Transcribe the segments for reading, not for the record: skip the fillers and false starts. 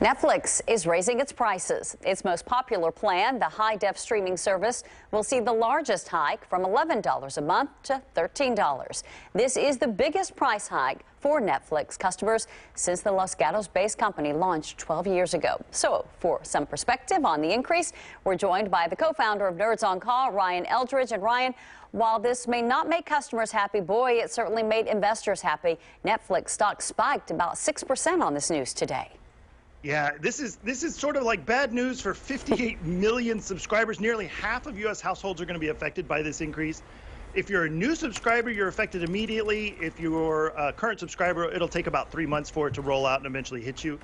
Netflix is raising its prices. Its most popular plan, the high-def streaming service, will see the largest hike from $11 a month to $13. This is the biggest price hike for Netflix customers since the Los Gatos-based company launched 12 years ago. So, for some perspective on the increase, we're joined by the co-founder of Nerds on Call, Ryan Eldridge. And Ryan, while this may not make customers happy, boy, it certainly made investors happy. Netflix stock spiked about 6% on this news today. Yeah, this is sort of like bad news for 58 million subscribers. Nearly half of U.S. households are going to be affected by this increase. If you're a new subscriber, you're affected immediately. If you're a current subscriber, it'll take about 3 months for it to roll out and eventually hit you.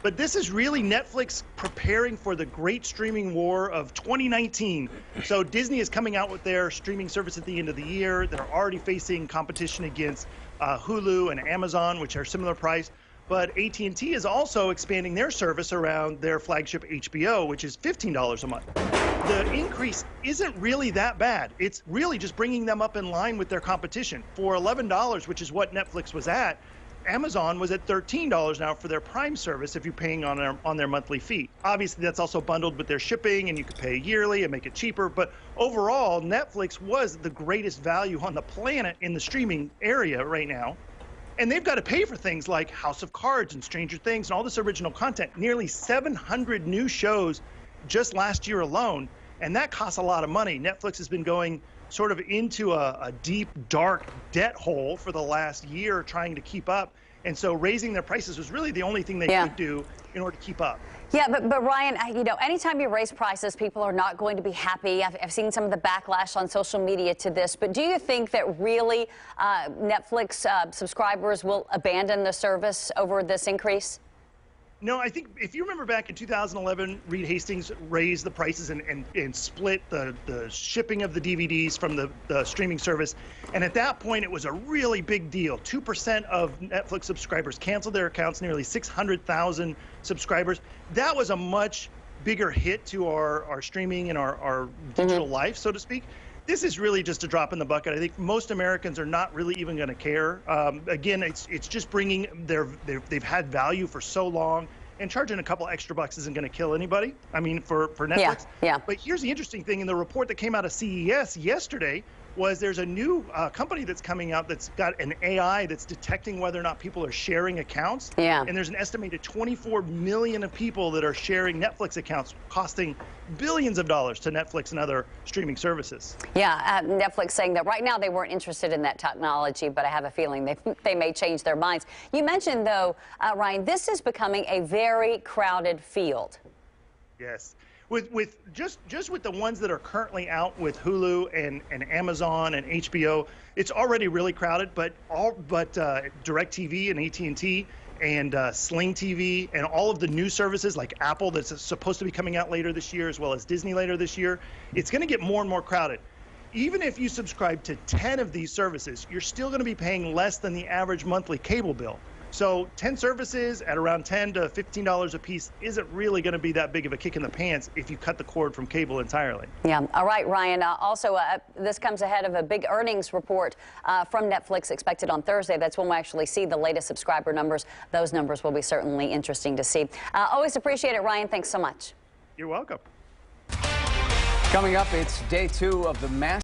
But this is really Netflix preparing for the great streaming war of 2019. So Disney is coming out with their streaming service at the end of the year. They're already facing competition against Hulu and Amazon, which are similar price. But AT&T is also expanding their service around their flagship HBO, which is $15 a month. The increase isn't really that bad. It's really just bringing them up in line with their competition. For $11, which is what Netflix was at, Amazon was at $13 now for their Prime service if you're paying on their monthly fee. Obviously, that's also bundled with their shipping, and you could pay yearly and make it cheaper. But overall, Netflix was the greatest value on the planet in the streaming area right now. And they've got to pay for things like House of Cards and Stranger Things and all this original content. Nearly 700 new shows just last year alone, and that costs a lot of money. Netflix has been going sort of into a deep, dark debt hole for the last year trying to keep up. And so raising their prices was really the only thing they could do in order to keep up. Yeah, but Ryan, you know, anytime you raise prices, people are not going to be happy. I've seen some of the backlash on social media to this. But do you think that really Netflix subscribers will abandon the service over this increase? No, I think if you remember back in 2011, Reed Hastings raised the prices and split the shipping of the DVDs from the streaming service. And at that point, it was a really big deal. 2% of Netflix subscribers canceled their accounts, nearly 600,000 subscribers. That was a much bigger hit to our streaming and our digital life, so to speak. This is really just a drop in the bucket. I think most Americans are not really even going to care. Again, it's just bringing they've had value for so long, and charging a couple extra bucks isn't going to kill anybody. I mean, for Netflix. Yeah. But here's the interesting thing in the report that came out of CES yesterday was there's a new company that's coming out that's got an AI that's detecting whether or not people are sharing accounts. Yeah. And there's an estimated 24 million of people that are sharing Netflix accounts, costing billions of dollars to Netflix and other streaming services. Yeah, Netflix saying that right now they weren't interested in that technology, but I have a feeling they may change their minds. You mentioned, though, Ryan, this is becoming a very crowded field. Yes. With just with the ones that are currently out with Hulu and Amazon and HBO, it's already really crowded. But DirecTV and AT&T and Sling TV and all of the new services like Apple that's supposed to be coming out later this year, as well as Disney later this year, it's going to get more and more crowded. Even if you subscribe to 10 of these services, you're still going to be paying less than the average monthly cable bill. So 10 services at around $10 to $15 a piece isn't really going to be that big of a kick in the pants if you cut the cord from cable entirely. Yeah. All right, Ryan. Also, this comes ahead of a big earnings report from Netflix expected on Thursday. That's when we actually see the latest subscriber numbers. Those numbers will be certainly interesting to see. Always appreciate it, Ryan. Thanks so much. You're welcome. Coming up, it's day 2 of the mass